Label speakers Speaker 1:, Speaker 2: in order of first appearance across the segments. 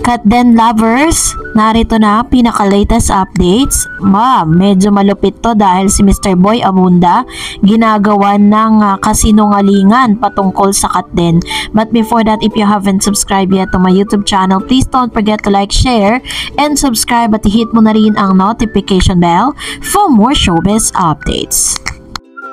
Speaker 1: Katden lovers, narito na pinaka-latest updates. Medyo malupit to dahil si Mr. Boy Abunda ginagawa ng kasinungalingan patungkol sa Katden. But before that, if you haven't subscribed yet to my YouTube channel, please don't forget to like, share, and subscribe at hit mo na rin ang notification bell for more showbiz updates.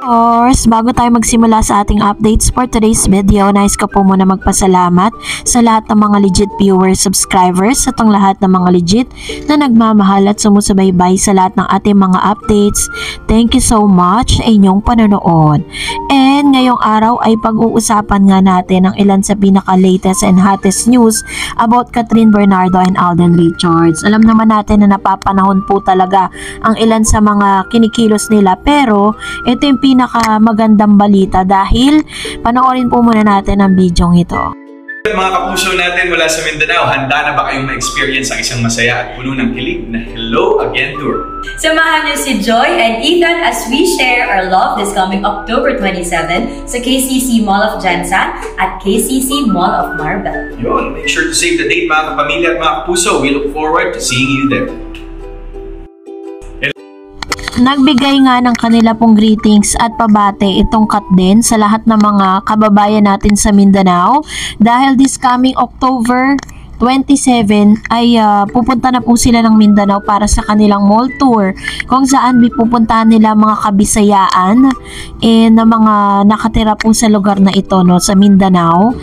Speaker 1: Of course, bago tayo magsimula sa ating updates for today's video, nais ko po muna magpasalamat sa lahat ng mga legit viewers, subscribers, sa itong lahat ng mga legit na nagmamahal at sumusubaybay sa lahat ng ating mga updates. Thank you so much sa inyong panonood. And ngayong araw ay pag-uusapan nga natin ang ilan sa pinaka-latest and hottest news about Kathryn Bernardo and Alden Richards. Alam naman natin na napapanahon po talaga ang ilan sa mga kinikilos nila, pero ito yung pinaka-magandang balita dahil panoorin po muna natin ang bidyong ito.
Speaker 2: Mga kapuso natin mula sa Mindanao, handa na ba kayong ma-experience ang isang masaya at puno ng kilig na Hello Again Tour?
Speaker 3: Samahan niyo si Joy and Ethan as we share our love this coming October 27 sa KCC Mall of Jansan at KCC Mall of Marbel.
Speaker 2: Yun, make sure to save the date mga kapamilya at mga kapuso. We look forward to seeing you there.
Speaker 1: Nagbigay nga ng kanila pong greetings at pabate itong Katden sa lahat ng mga kababayan natin sa Mindanao dahil this coming October 27 ay pupunta na po sila ng Mindanao para sa kanilang mall tour kung saan pupuntahan nila mga kabisayaan na mga nakatira po sa lugar na ito, no, sa Mindanao.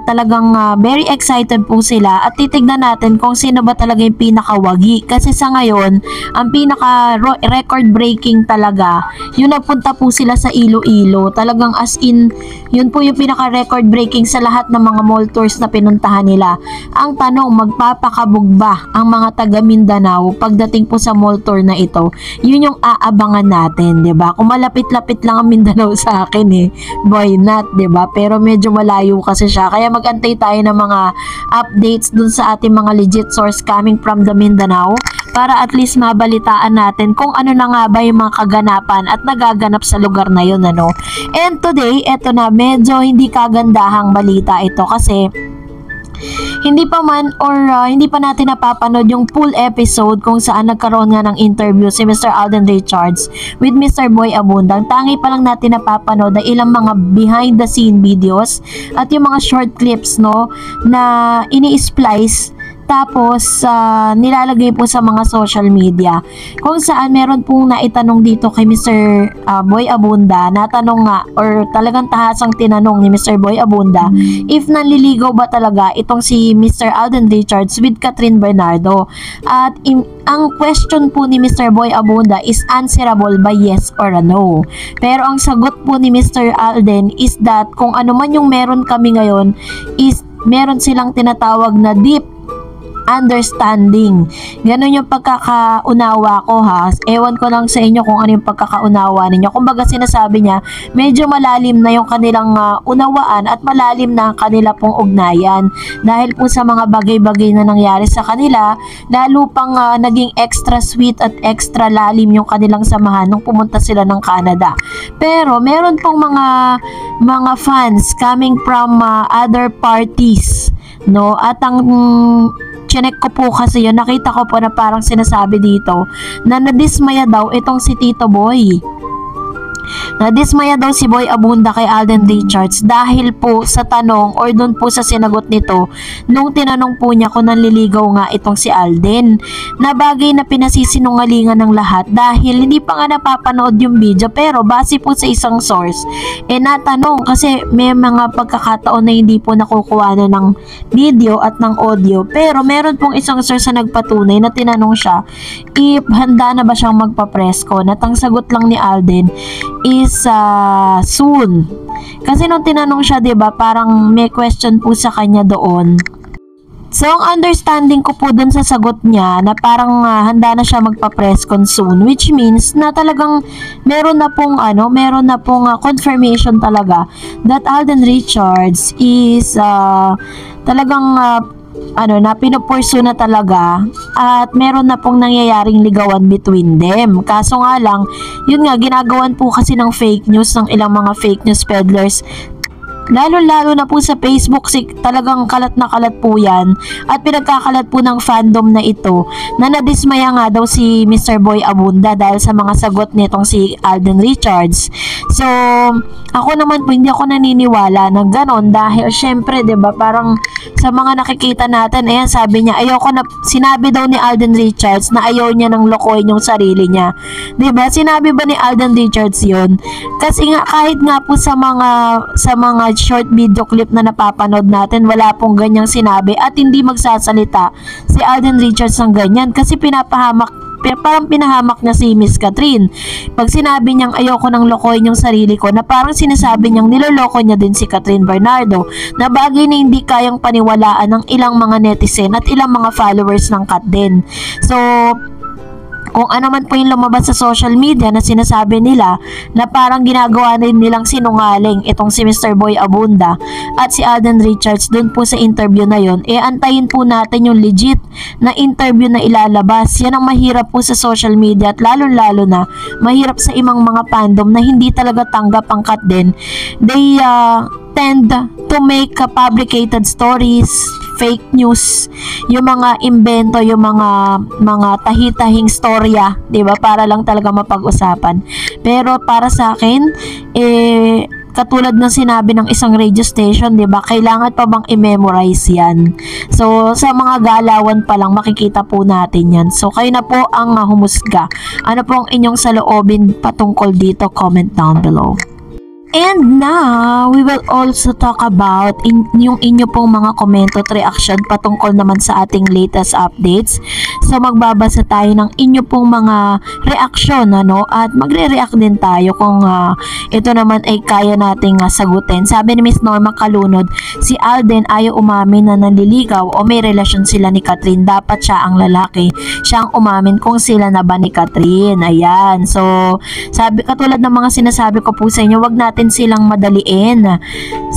Speaker 1: Talagang very excited po sila at titignan natin kung sino ba talaga yung pinakawagi, kasi sa ngayon ang pinaka record breaking talaga yung nagpunta po sila sa Iloilo. Talagang as in yun po yung pinaka record breaking sa lahat ng mga mall tours na pinuntahan nila. Ang tanong, magpapakabog ba ang mga taga Mindanao pagdating po sa mall tour na ito? Yun yung aabangan natin, 'di ba? Kung malapit-lapit lang ang Mindanao sa akin why not, 'di ba? Pero medyo malayo kasi siya. Kaya magantay tayo ng mga updates dun sa ating mga legit source coming from the Mindanao para at least mabalitaan natin kung ano na nga ba yung mga kaganapan at nagaganap sa lugar na yun, ano. And today, eto na, medyo hindi kagandahang balita ito kasi hindi pa natin napapanood yung full episode kung saan nagkaroon nga ng interview si Mr. Alden Richards with Mr. Boy Abunda. Ang tangi pa lang natin napapanood na ilang mga behind the scene videos at yung mga short clips, no, na ini-splice tapos nilalagay po sa mga social media kung saan meron pong naitanong dito kay Mr. Boy Abunda, natanong nga or talagang tahasang tinanong ni Mr. Boy Abunda if nanliligaw ba talaga itong si Mr. Alden Richards with Kathryn Bernardo. At ang question po ni Mr. Boy Abunda is answerable by yes or a no. Pero ang sagot po ni Mr. Alden is that kung ano man yung meron kami ngayon is meron silang tinatawag na deep understanding. Ganun yung pagkakaunawa ko, ha. Ewan ko lang sa inyo kung ano yung pagkakaunawa ninyo. Kumbaga sinasabi niya, medyo malalim na yung kanilang unawaan at malalim na ang kanila pong ugnayan. Dahil po sa mga bagay-bagay na nangyari sa kanila, lalo pang naging extra sweet at extra lalim yung kanilang samahan nung pumunta sila ng Canada. Pero meron pong mga fans coming from other parties, no? At ang chinek ko po kasi yun, nakita ko po na parang sinasabi dito na nadismaya daw itong si Tito Boy. Nadismaya daw si Boy Abunda kay Alden Richards dahil po sa tanong or dun po sa sinagot nito nung tinanong po niya kung nanliligaw nga itong si Alden, na bagay na pinasisinungalingan ng lahat dahil hindi pa nga napapanood yung video, pero base po sa isang source natanong kasi may mga pagkakataon na hindi po nakukuha na ng video at ng audio, pero meron pong isang source na nagpatunay na tinanong siya if handa na ba siyang magpa-presko, at ang sagot lang ni Alden is soon. Kasi nung tinanong siya, 'di ba, parang may question po sa kanya doon. So, ang understanding ko po dun sa sagot niya na parang handa na siya magpa-presscon soon, which means na talagang meron na pong confirmation talaga that Alden Richards is talagang na pinupursu na talaga at meron na pong nangyayaring ligawan between them. Kaso nga lang, yun nga, ginagawan po kasi ng fake news ng ilang mga fake news peddlers Lalo-lalo na po sa Facebook, talagang kalat na kalat po yan at pinagkakalat po ng fandom na ito na nadismaya nga daw si Mr. Boy Abunda dahil sa mga sagot nitong si Alden Richards. So, ako naman po hindi ako naniniwala ng ganon dahil syempre, 'di ba, parang sa mga nakikita natin, ayan, sabi niya, sinabi daw ni Alden Richards na ayaw niya nang lokohin yung sarili niya. 'Di ba? Sinabi ba ni Alden Richards 'yun? Kasi nga kahit nga po sa mga short video clip na napapanood natin, wala pong ganyang sinabi at hindi magsasalita si Alden Richards ng ganyan kasi parang pinahamak niya si Miss Catherine. Pag sinabi niyang ayoko nang lokohin yung sarili ko, na parang sinasabi niyang niloloko niya din si Catherine Bernardo, na bagay na hindi kayang paniwalaan ng ilang mga netizen at ilang mga followers ng Kat din. So, kung ano man po yung lumabas sa social media na sinasabi nila na parang ginagawa na nilang sinungaling itong si Mr. Boy Abunda at si Alden Richards dun po sa interview na yon, antayin po natin yung legit na interview na ilalabas. Yan ang mahirap po sa social media at lalo-lalo na mahirap sa imang mga fandom na hindi talaga tanggap ang Kat din. They tend to make fabricated stories, fake news, yung mga imbento, yung mga tahi-tahing storya, 'di ba? Para lang talaga mapag-usapan. Pero para sa akin, katulad ng sinabi ng isang radio station, 'di ba? Kailangan pa bang i-memorize 'yan? So, sa mga galawan pa lang makikita po natin 'yan. So, kayo na po ang humusga. Ano po ang inyong saloobin patungkol dito? Comment down below. And now, we will also talk about yung inyo pong mga comment at reaction patungkol naman sa ating latest updates. So, magbabasa tayo ng inyo pong mga reaction, at magre-react din tayo kung ito naman ay kaya nating sagutin. Sabi ni Miss Norma Kalunod, si Alden ayaw umamin na nanliligaw o may relasyon sila ni Catherine. Dapat siya ang lalaki. Siya ang umamin kung sila na ba ni Catherine. Ayan. So, katulad ng mga sinasabi ko po sa inyo, wag natin silang madaliin.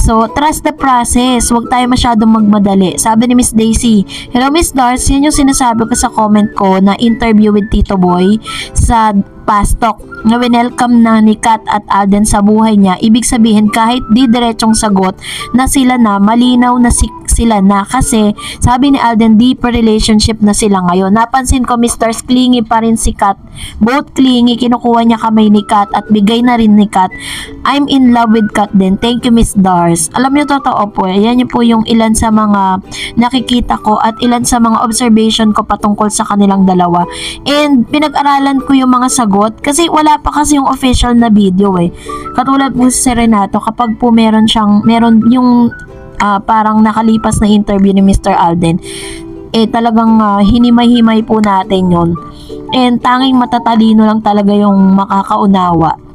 Speaker 1: So, trust the process. Huwag tayo masyadong magmadali. Sabi ni Miss Daisy, hello Miss Darcy, yan yung sinasabi ko sa comment ko na interview with Tito Boy sa Pastok na winelcome na ni Kat at Alden sa buhay niya. Ibig sabihin kahit di diretsong sagot na sila na, malinaw na sila na kasi sabi ni Alden deeper relationship na sila ngayon. Napansin ko Mr. Clingy pa rin si Kat. Both clingy, kinukuha niya kamay ni Kat at bigay na rin ni Kat. I'm in love with Kat din. Thank you Miss Dars. Alam niyo totoo po, yan po yung ilan sa mga nakikita ko at ilan sa mga observation ko patungkol sa kanilang dalawa. And pinag-aralan ko yung mga sagot kasi wala pa kasi yung official na video Katulad po si Renato, kapag po meron yung parang nakalipas na interview ni Mr. Alden, talagang hinimay-himay po natin yun. And tanging matatalino lang talaga yung makakaunawa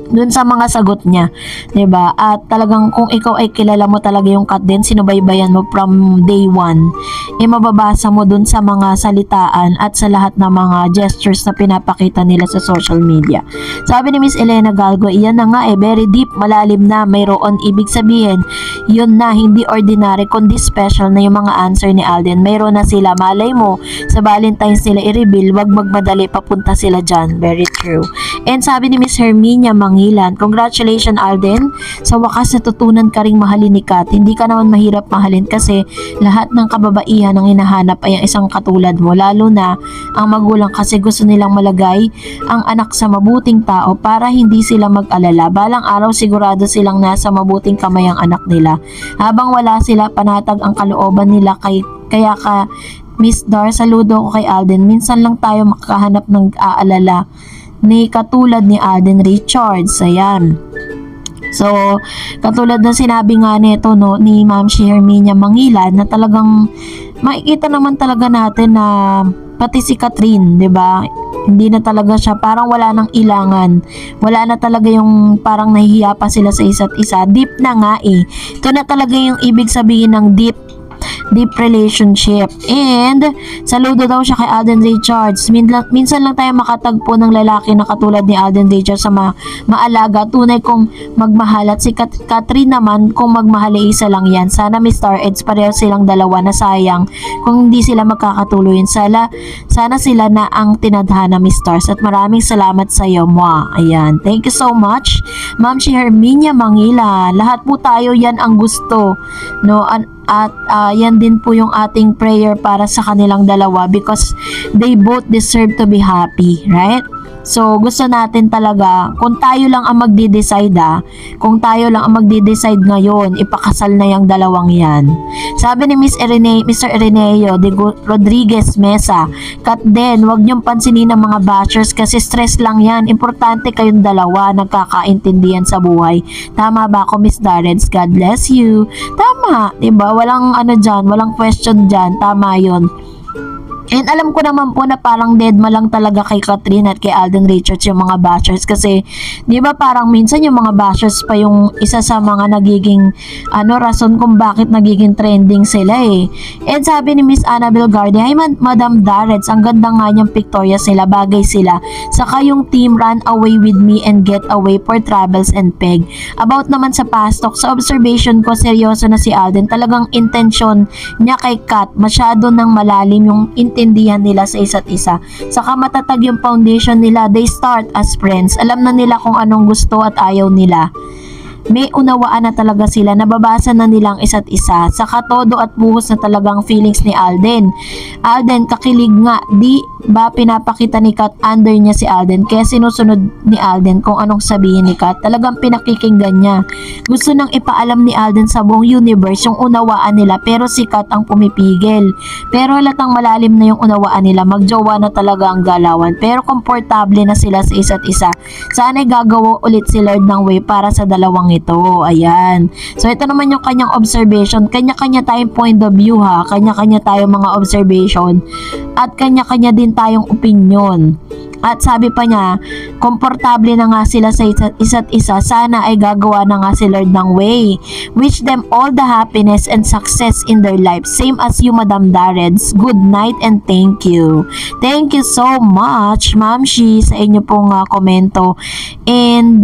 Speaker 1: dun sa mga sagot niya, 'di ba? At talagang kung ikaw ay kilala mo talaga yung Kat din, sinubaybayan mo from day one, mababasa mo dun sa mga salitaan at sa lahat ng mga gestures na pinapakita nila sa social media. Sabi ni Miss Elena Galgo, iyan na nga very deep, malalim na, mayroon ibig sabihin, yun na, hindi ordinary kundi special na yung mga answer ni Alden. Mayroon na sila, malay mo sa Valentine's nila i-reveal, wag magmadali, papunta sila dyan. Very true. And sabi ni Miss Herminia Mangilan, congratulations Alden, sa wakas natutunan ka ring mahalin ni Kat. Hindi ka naman mahirap mahalin kasi lahat ng kababaihan ang hinahanap ay ang isang katulad mo, lalo na ang magulang kasi gusto nilang malagay ang anak sa mabuting tao para hindi sila mag-alala. Balang araw sigurado silang nasa mabuting kamay ang anak nila. Habang wala sila, panatag ang kalooban nila kaya ka Miss Dar, saludo ko kay Alden. Minsan lang tayo makahanap ng aalala ni katulad ni Alden Richards. Ayan. So, katulad na sinabi nga nito ni Ma'am Herminia Mangilan na talagang makikita naman talaga natin na pati si Catherine, 'di ba? Hindi na talaga siya, parang wala nang ilangan. Wala na talaga yung parang nahihiya pa sila sa isa't isa. Deep na nga Ito na talaga yung ibig sabihin ng deep deep relationship. And saludo daw siya kay Alden Richards. Minsan lang tayo makatagpo ng lalaki na katulad ni Alden Richards sa maalaga, tunay kong magmahal, at si Catherine naman kung magmahal ay isa lang yan. Sana Mr. Eds pareho silang dalawa, na sayang kung hindi sila magkakatuloyin. Sana sila na ang tinadhana, Mr. At maraming salamat sa iyo, Mwa. Ayan, thank you so much Ma'am si Herminia Mangila. Lahat po tayo yan ang gusto, no? At yan din po yung ating prayer para sa kanilang dalawa, because they both deserve to be happy, right? So, gusto natin talaga, kung tayo lang ang magde-decide kung tayo lang ang magde-decide ngayon, ipakasal na yung dalawang yan. Sabi ni Mr. Ireneo de Rodriguez Mesa, cut din, wag niyong pansinin ang mga bashers kasi stress lang yan. Importante kayong dalawa, nagkakaintindihan sa buhay. Tama ba ako, Miss Darrens? God bless you. Tama, diba? Walang ano dyan, walang question dyan. Tama yun. And alam ko naman po na parang deadma lang talaga kay Catherine at kay Alden Richards yung mga bashers, kasi di ba parang minsan yung mga bashers pa yung isa sa mga nagiging rason kung bakit nagiging trending sila eh. And sabi ni Miss Annabel Garde, "Hi Madam Darrets, ang ganda nga niyang pictorias nila, bagay sila. Saka yung team Run Away With Me and Get Away for Travels and Peg." About naman sa pastok, sa observation ko, seryoso na si Alden. Talagang intention niya kay Kat, masyado nang malalim yung intindihan nila sa isa't isa. Saka matatag yung foundation nila. They start as friends. Alam na nila kung anong gusto at ayaw nila. May unawaan na talaga sila, nababasa na nilang isa't isa. Saka todo at buhos na talagang feelings ni Alden. Alden, kakilig nga, di ba pinapakita ni Kat under niya si Alden, kaya sinusunod ni Alden kung anong sabihin ni Kat. Talagang pinakikinggan niya. Gusto nang ipaalam ni Alden sa buong universe yung unawaan nila, pero si Kat ang pumipigil. Pero halatang malalim na yung unawaan nila, magjowa na talaga ang galawan, pero komportable na sila sa isa't isa. Sana'y gagawa ulit si Lord ng way para sa dalawang ito. Ayan. So, ito naman yung kanyang observation. Kanya-kanya tayong point of view ha. Kanya-kanya tayong mga observation. At kanya-kanya din tayong opinion. At sabi pa niya, komportable na nga sila sa isa't isa. Sana ay gagawa na nga si Lord ng way. Wish them all the happiness and success in their life. Same as you, Madam Darrens. Good night and thank you. Thank you so much, Ma'am Shi, sa inyo pong komento. And,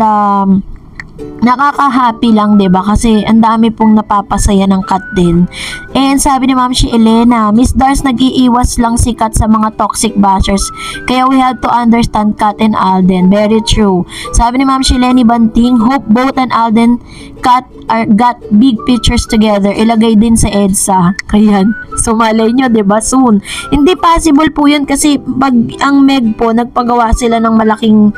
Speaker 1: nakaka-happy lang, 'di ba? Kasi ang dami pong napapasaya ng Kat din. And sabi ni Ma'am si Elena, Miss Dars, nag-iiwas lang si Kat sa mga toxic bashers. Kaya we have to understand Kat and Alden. Very true. Sabi ni Ma'am si Lenny Banting, hope both and Alden Kat got big pictures together. Ilagay din sa EDSA. Kayan. So malay nyo, 'di ba? Soon. Hindi possible po 'yun kasi ang Meg po nagpagawa sila ng malaking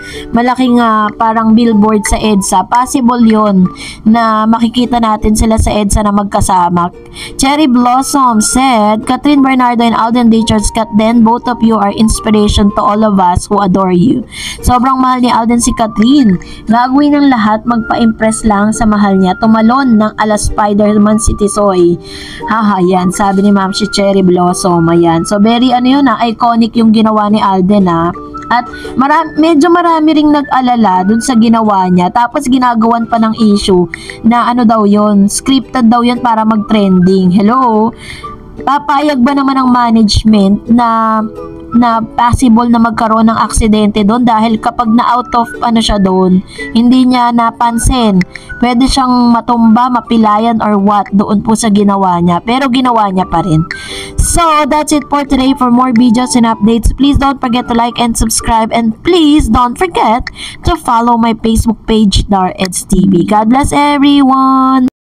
Speaker 1: parang billboard sa EDSA. Possible yon na makikita natin sila sa EDSA na magkasama. Cherry Blossom said, Catherine Bernardo and Alden Richards, Kat then both of you are inspiration to all of us who adore you. Sobrang mahal ni Alden si Catherine. Gagawin ng lahat, magpa-impress lang sa mahal niya. Tumalon ng ala Spider-Man si Tisoy. Haha, yan. Sabi ni Ma'am si Cherry Blossom. Ayan. So, very iconic yung ginawa ni Alden At medyo marami ring nag-alala dun sa ginawa niya. Tapos ginagawan pa ng issue na daw yon, scripted daw yon para mag-trending. Hello? Papayag ba naman ang management na possible na magkaroon ng aksidente doon, dahil kapag na-out of siya doon, hindi niya napansin. Pwede siyang matumba, mapilayan or what doon po sa ginawa niya. Pero ginawa niya pa rin. So, that's it for today. For more videos and updates, please don't forget to like and subscribe. And please don't forget to follow my Facebook page, Darrets TV. God bless everyone!